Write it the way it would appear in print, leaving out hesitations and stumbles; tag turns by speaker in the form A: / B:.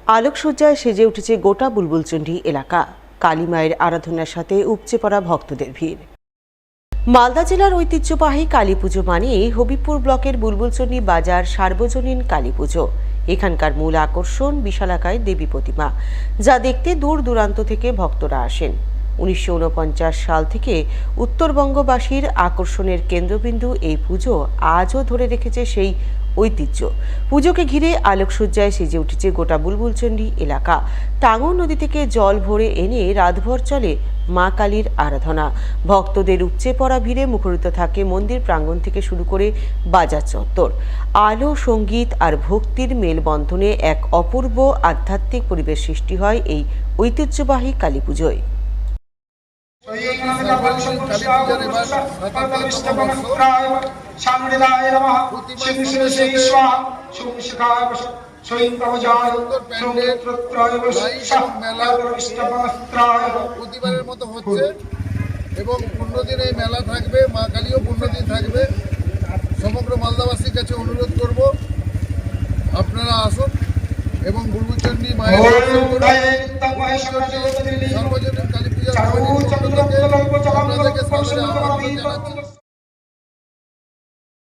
A: আলোকসজ্জায় সেজে উঠেছে গোটা বুলবুলচন্ডী এলাকা। কালী মায়ের আরাধনার সাথে উপচে পড়া ভক্তদের ভিড়। মালদা জেলার ঐতিহ্যবাহী কালী পুজো মানেই হবিবপুর ব্লকের বুলবুলচন্ডী বাজার সার্বজনীন কালী পুজো। এখানকার মূল আকর্ষণ বিশালাকায় দেবী প্রতিমা, যা দেখতে দূর দূরান্ত থেকে ভক্তরা আসেন। 1949 সাল থেকে উত্তরবঙ্গবাসীর আকর্ষণের কেন্দ্রবিন্দু এই পুজো আজও ধরে রেখেছে সেই ঐতিহ্য। পুজোকে ঘিরে আলোকসজ্জায় সেজে উঠেছে গোটা বুলবুলচন্ডী এলাকা। টাঙ্গর নদী থেকে জল ভরে এনে রাতভর চলে মা কালীর আরাধনা। ভক্তদের উপচে পড়া ভিড়ে মুখরিত থাকে মন্দির প্রাঙ্গণ থেকে শুরু করে বাজার চত্বর। আলো, সঙ্গীত আর ভক্তির মেলবন্ধনে এক অপূর্ব আধ্যাত্মিক পরিবেশ সৃষ্টি হয় এই ঐতিহ্যবাহী কালী পুজোয়।
B: প্রতিবারের মতো হচ্ছে এবং 15 দিন এই মেলা থাকবে। মা কালীও 15 দিন থাকবে। সমগ্র মালদাবাসীর কাছে অনুরোধ করব, আপনারা আসুন এবং বুলবুলচন্ডী মায়ের সার্বজনীন কালী পূজার আপনাদেরকে সাদরে আমন্ত্রণ জানাচ্ছি।